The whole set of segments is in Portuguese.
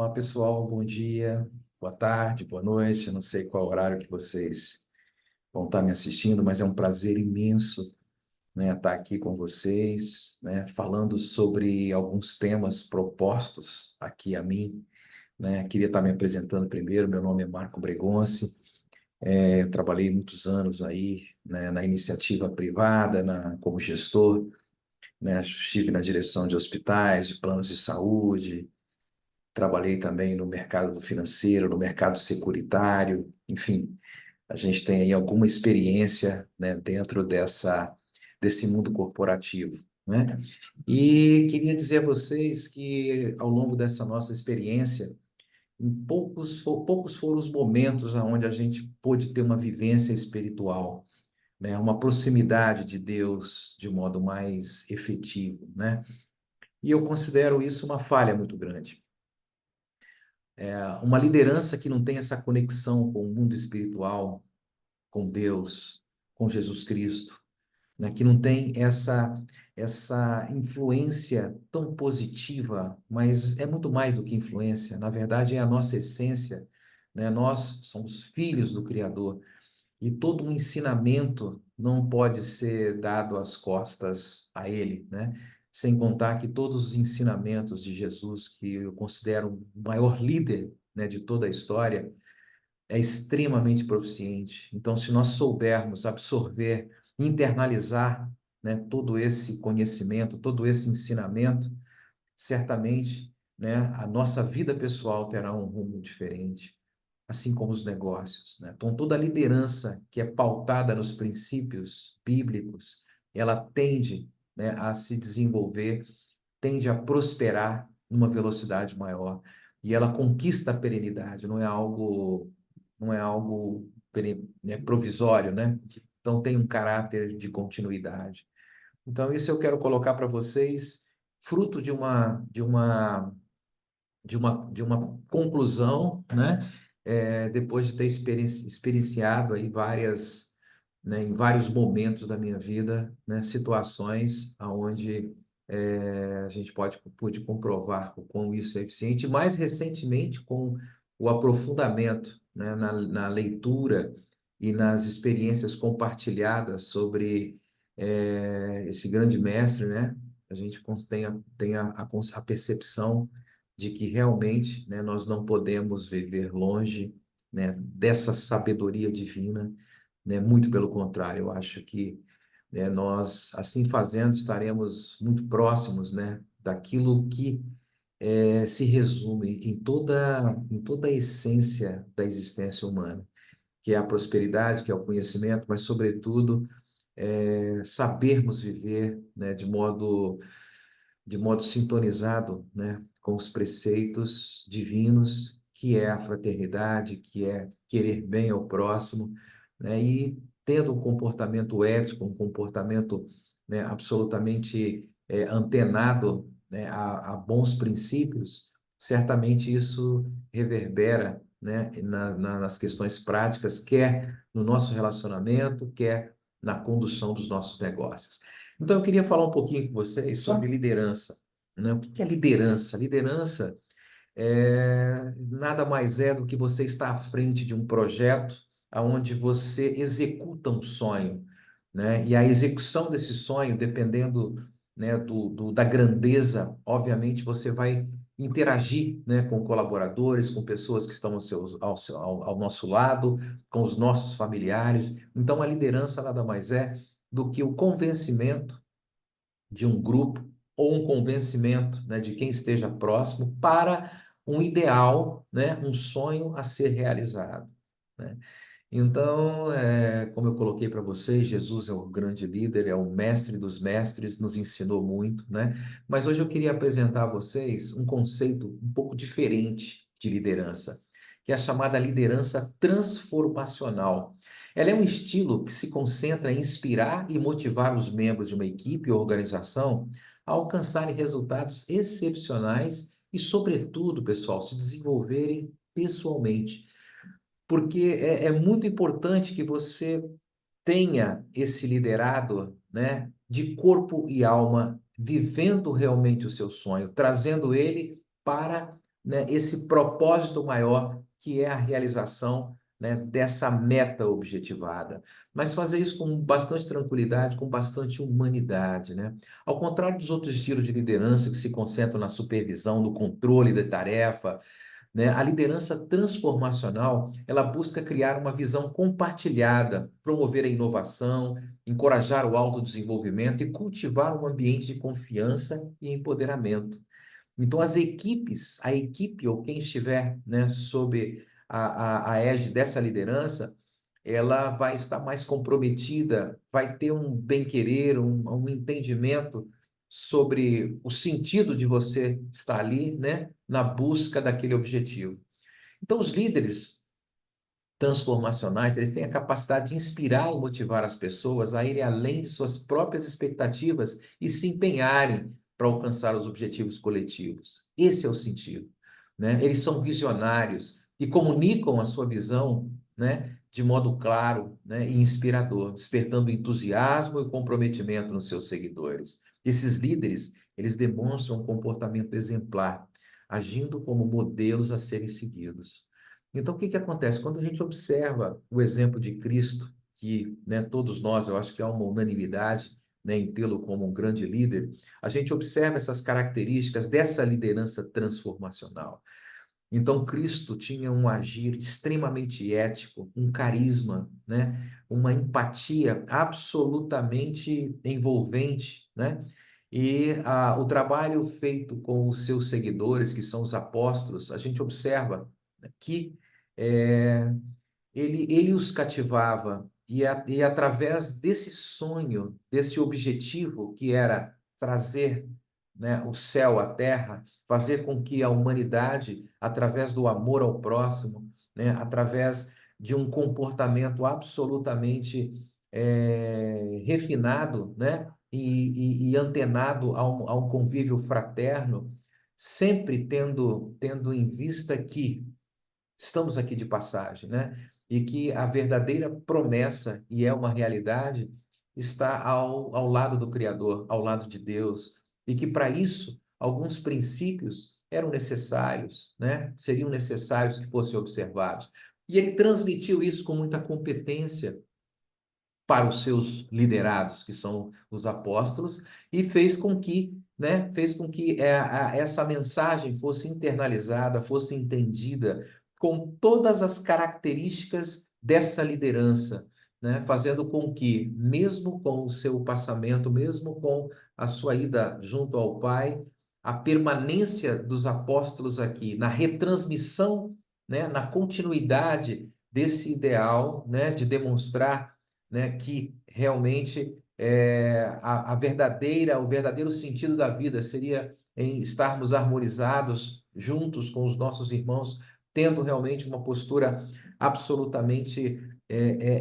Olá, pessoal, bom dia, boa tarde, boa noite. Não sei qual horário que vocês vão estar me assistindo, mas é um prazer imenso, né, estar aqui com vocês, né, falando sobre alguns temas propostos aqui a mim, né. Queria estar me apresentando primeiro. Meu nome é Marco Bregonci. Eu trabalhei muitos anos aí, né, na iniciativa privada, como gestor, né. Estive na direção de hospitais, de planos de saúde. Trabalhei também no mercado financeiro, no mercado securitário, enfim, a gente tem aí alguma experiência, né, dentro desse mundo corporativo, né? E queria dizer a vocês que ao longo dessa nossa experiência, poucos foram os momentos onde a gente pôde ter uma vivência espiritual, né, uma proximidade de Deus de modo mais efetivo, né? E eu considero isso uma falha muito grande. Uma liderança que não tem essa conexão com o mundo espiritual, com Deus, com Jesus Cristo, né? Que não tem essa influência tão positiva, mas é muito mais do que influência. Na verdade, é a nossa essência, né? Nós somos filhos do Criador e todo um ensinamento não pode ser dado às costas a Ele, né? Sem contar que todos os ensinamentos de Jesus, que eu considero o maior líder, né, de toda a história, é extremamente proficiente. Então, se nós soubermos absorver, internalizar, né, todo esse conhecimento, todo esse ensinamento, certamente, né, a nossa vida pessoal terá um rumo diferente, assim como os negócios, né? Então, toda a liderança que é pautada nos princípios bíblicos, ela tende, né, a se desenvolver, tende a prosperar numa velocidade maior e ela conquista a perenidade, não é algo né, provisório, né? Então tem um caráter de continuidade. Então isso eu quero colocar para vocês, fruto de uma conclusão, né? Depois de ter experienciado aí né, em vários momentos da minha vida, né, situações aonde a gente pôde comprovar o quão isso é eficiente. Mais recentemente, com o aprofundamento, né, na leitura e nas experiências compartilhadas sobre esse grande mestre, né? A gente tem a percepção de que realmente, né, nós não podemos viver longe, né, dessa sabedoria divina, né, muito pelo contrário. Eu acho que, né, nós, assim fazendo, estaremos muito próximos, né, daquilo que se resume em toda a essência da existência humana, que é a prosperidade, que é o conhecimento, mas, sobretudo, sabermos viver, né, de modo sintonizado, né, com os preceitos divinos, que é a fraternidade, que é querer bem ao próximo, né, e tendo um comportamento ético, um comportamento, né, absolutamente antenado, né, a bons princípios, certamente isso reverbera, né, nas questões práticas, quer no nosso relacionamento, quer na condução dos nossos negócios. Então, eu queria falar um pouquinho com vocês sobre liderança, né? O que é liderança? Liderança nada mais é do que você estar à frente de um projeto onde você executa um sonho, né? E a execução desse sonho, dependendo, né, da grandeza, obviamente você vai interagir, né, com colaboradores, com pessoas que estão ao nosso lado, com os nossos familiares. Então, a liderança nada mais é do que o convencimento de um grupo ou um convencimento, né, de quem esteja próximo para um ideal, né, um sonho a ser realizado, né? Então, como eu coloquei para vocês, Jesus é o grande líder, é o mestre dos mestres, nos ensinou muito, né? Mas hoje eu queria apresentar a vocês um conceito um pouco diferente de liderança, que é a chamada liderança transformacional. Ela é um estilo que se concentra em inspirar e motivar os membros de uma equipe ou organização a alcançarem resultados excepcionais e, sobretudo, pessoal, se desenvolverem pessoalmente, porque é muito importante que você tenha esse liderado, né, de corpo e alma, vivendo realmente o seu sonho, trazendo ele para né, esse propósito maior que é a realização, né, dessa meta objetivada. Mas fazer isso com bastante tranquilidade, com bastante humanidade, né? Ao contrário dos outros estilos de liderança que se concentram na supervisão, no controle da tarefa, né? A liderança transformacional, ela busca criar uma visão compartilhada, promover a inovação, encorajar o autodesenvolvimento e cultivar um ambiente de confiança e empoderamento. Então, as equipes, a equipe ou quem estiver, né, sob a égide dessa liderança, ela vai estar mais comprometida, vai ter um bem-querer, um entendimento sobre o sentido de você estar ali, né, na busca daquele objetivo. Então, os líderes transformacionais, eles têm a capacidade de inspirar e motivar as pessoas a irem além de suas próprias expectativas e se empenharem para alcançar os objetivos coletivos. Esse é o sentido, né? Eles são visionários e comunicam a sua visão, né, de modo claro, né, e inspirador, despertando entusiasmo e comprometimento nos seus seguidores. Esses líderes, eles demonstram um comportamento exemplar, agindo como modelos a serem seguidos. Então, o que que acontece? Quando a gente observa o exemplo de Cristo, que, né, todos nós, eu acho que há uma unanimidade, né, em tê-lo como um grande líder, a gente observa essas características dessa liderança transformacional. Então, Cristo tinha um agir extremamente ético, um carisma, né, uma empatia absolutamente envolvente, né? E o trabalho feito com os seus seguidores, que são os apóstolos, a gente observa, né, que é, ele os cativava e através desse sonho, desse objetivo que era trazer, né, o céu à terra, fazer com que a humanidade, através do amor ao próximo, né, através de um comportamento absolutamente refinado, né, e antenado a um convívio fraterno, sempre tendo em vista que estamos aqui de passagem, né? E que a verdadeira promessa, e é uma realidade, está ao lado do Criador, ao lado de Deus, e que para isso alguns princípios eram necessários, né? Seriam necessários que fossem observados. E ele transmitiu isso com muita competência para os seus liderados, que são os apóstolos, e fez com que, né, fez com que essa mensagem fosse internalizada, fosse entendida com todas as características dessa liderança, né, fazendo com que, mesmo com o seu passamento, mesmo com a sua ida junto ao Pai, a permanência dos apóstolos aqui, na retransmissão, né, na continuidade desse ideal, né, de demonstrar, né, que realmente o verdadeiro sentido da vida seria em estarmos harmonizados juntos com os nossos irmãos, tendo realmente uma postura absolutamente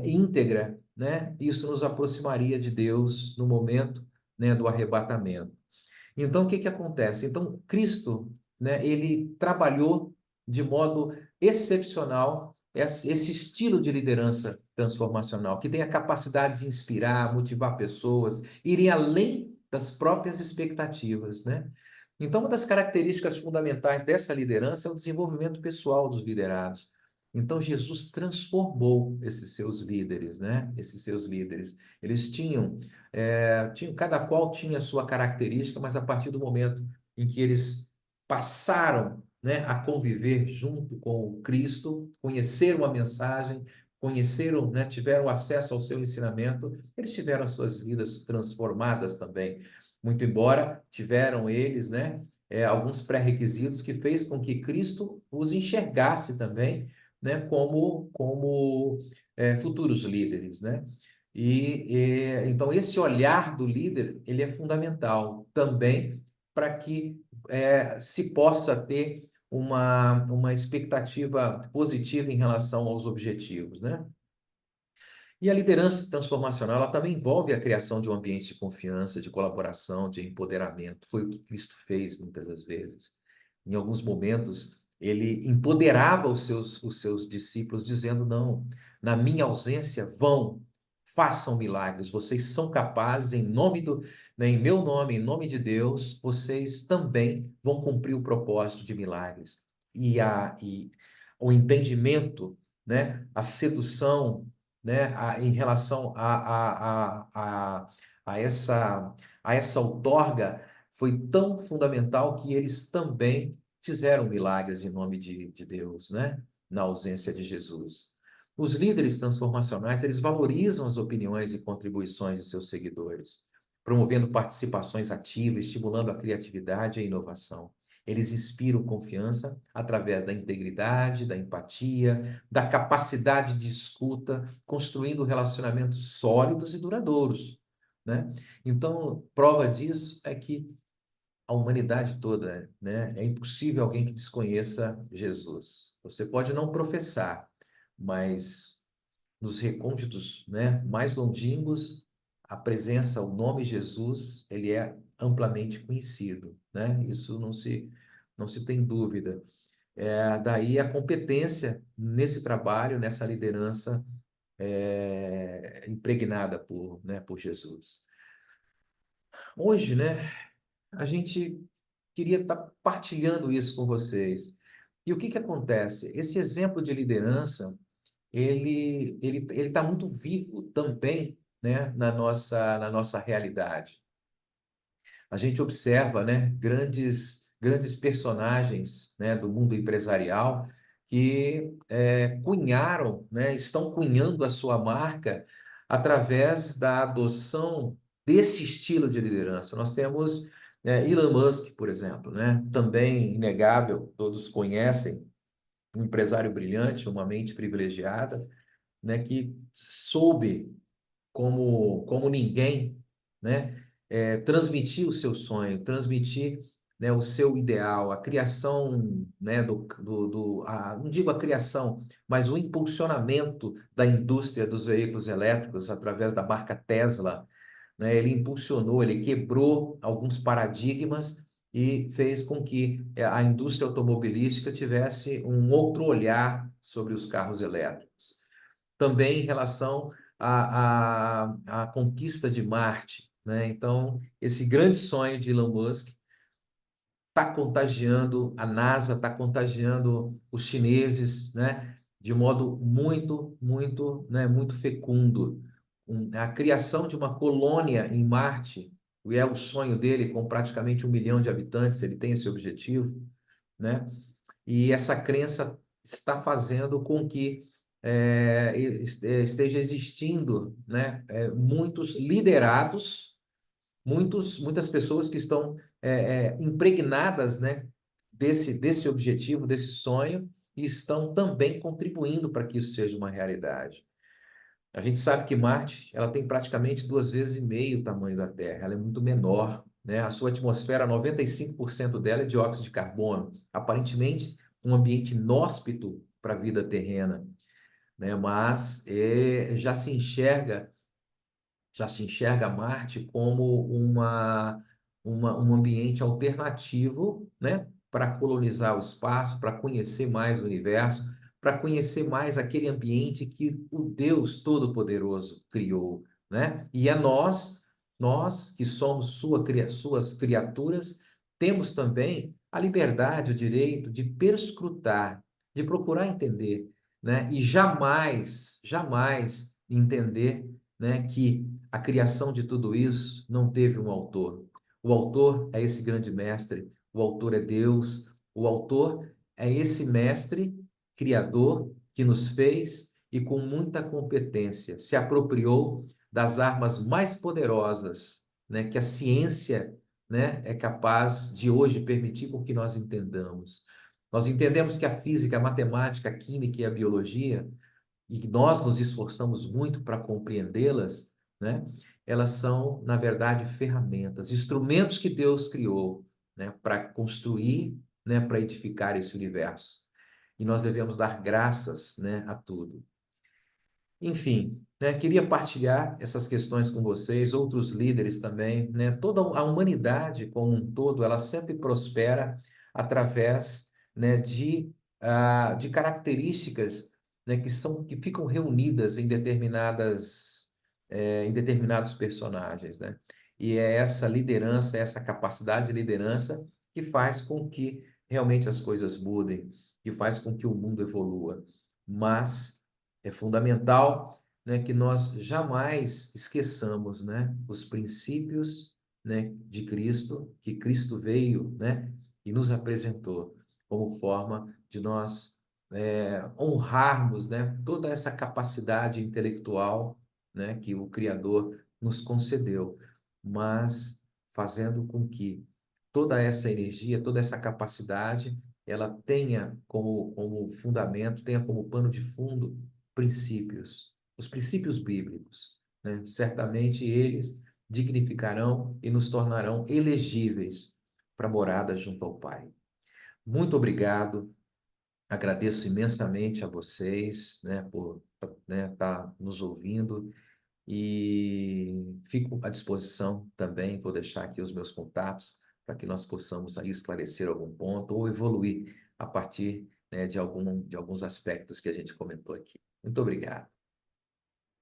íntegra, né? Isso nos aproximaria de Deus no momento, né, do arrebatamento. Então, o que que acontece? Então, Cristo, né, ele trabalhou de modo excepcional esse estilo de liderança transformacional, que tem a capacidade de inspirar, motivar pessoas, irem além das próprias expectativas, né? Então, uma das características fundamentais dessa liderança é o desenvolvimento pessoal dos liderados. Então, Jesus transformou esses seus líderes, né? Esses seus líderes. Eles cada qual tinha a sua característica, mas a partir do momento em que eles passaram, né, a conviver junto com o Cristo, conheceram a mensagem, conheceram, né, tiveram acesso ao seu ensinamento, eles tiveram as suas vidas transformadas também. Muito embora tiveram eles, né, alguns pré-requisitos que fez com que Cristo os enxergasse também, né, como futuros líderes, né? Então esse olhar do líder ele é fundamental também para que se possa ter uma expectativa positiva em relação aos objetivos, né? E a liderança transformacional, ela também envolve a criação de um ambiente de confiança, de colaboração, de empoderamento. Foi o que Cristo fez muitas das vezes. Em alguns momentos, ele empoderava os seus discípulos, dizendo: não, na minha ausência, vão, façam milagres. Vocês são capazes, né, em meu nome, em nome de Deus, vocês também vão cumprir o propósito de milagres. e o entendimento, né, a sedução, né, em relação a essa outorga foi tão fundamental que eles também fizeram milagres em nome de Deus, né, na ausência de Jesus. Os líderes transformacionais, eles valorizam as opiniões e contribuições de seus seguidores, promovendo participações ativas, estimulando a criatividade e a inovação. Eles inspiram confiança através da integridade, da empatia, da capacidade de escuta, construindo relacionamentos sólidos e duradouros, né? Então, prova disso é que a humanidade toda, né? É impossível alguém que desconheça Jesus. Você pode não professar, mas nos recônditos, né, mais longínquos, a presença, o nome Jesus, ele é amplamente conhecido, né? Isso não se tem dúvida. Daí a competência nesse trabalho, nessa liderança impregnada por Jesus. Hoje, né, a gente queria estar partilhando isso com vocês. E o que que acontece? Esse exemplo de liderança, ele está muito vivo também, né, na nossa realidade. A gente observa, né, grandes personagens, né, do mundo empresarial que cunharam, né, estão cunhando a sua marca através da adoção desse estilo de liderança. Nós temos Elon Musk, por exemplo, né, também inegável, todos conhecem, um empresário brilhante, uma mente privilegiada, né, que soube como ninguém, né, transmitir o seu sonho, transmitir, né, o seu ideal, a criação, né, não digo a criação, mas o impulsionamento da indústria dos veículos elétricos através da marca Tesla, né, ele impulsionou, ele quebrou alguns paradigmas e fez com que a indústria automobilística tivesse um outro olhar sobre os carros elétricos. Também em relação à conquista de Marte, né? Então, esse grande sonho de Elon Musk está contagiando a NASA, está contagiando os chineses, né? De modo muito, muito, né? Muito fecundo. A criação de uma colônia em Marte, é o sonho dele, com praticamente 1 milhão de habitantes, ele tem esse objetivo, né? E essa crença está fazendo com que esteja existindo, né, muitos liderados, muitas pessoas que estão impregnadas, né, desse objetivo, desse sonho, e estão também contribuindo para que isso seja uma realidade. A gente sabe que Marte, ela tem praticamente 2 vezes e meio o tamanho da Terra, ela é muito menor, né? A sua atmosfera, 95% dela é dióxido de carbono, aparentemente um ambiente inóspito para a vida terrena, né? Mas já se enxerga Marte como um ambiente alternativo, né, para colonizar o espaço, para conhecer mais o universo, para conhecer mais aquele ambiente que o Deus Todo-Poderoso criou, né? E nós que somos suas criaturas, temos também a liberdade, o direito de perscrutar, de procurar entender, né? E jamais entender, né, que a criação de tudo isso não teve um autor. O autor é esse grande mestre, o autor é Deus, o autor é esse mestre criador que nos fez e com muita competência se apropriou das armas mais poderosas, né, que a ciência, né, é capaz de hoje permitir com que nós entendamos. Nós entendemos que a física, a matemática, a química e a biologia, e que nós nos esforçamos muito para compreendê-las, né? Elas são, na verdade, ferramentas, instrumentos que Deus criou, né, para construir, né, para edificar esse universo. E nós devemos dar graças, né, a tudo. Enfim, né, queria partilhar essas questões com vocês, outros líderes também, né? Toda a humanidade como um todo, ela sempre prospera através, né, de características, né, que ficam reunidas em determinados personagens, né? E é essa liderança, essa capacidade de liderança que faz com que realmente as coisas mudem, que faz com que o mundo evolua. Mas é fundamental, né, que nós jamais esqueçamos, né, os princípios, né, de Cristo, que Cristo veio, né, e nos apresentou como forma de nós honrarmos, né, toda essa capacidade intelectual, né, que o Criador nos concedeu, mas fazendo com que toda essa energia, toda essa capacidade, ela tenha como fundamento, tenha como pano de fundo princípios, os princípios bíblicos, né? Certamente eles dignificarão e nos tornarão elegíveis para a morada junto ao Pai. Muito obrigado, agradeço imensamente a vocês, né, por estar nos ouvindo e fico à disposição também, vou deixar aqui os meus contatos para que nós possamos aí esclarecer algum ponto ou evoluir a partir, né, de alguns aspectos que a gente comentou aqui. Muito obrigado.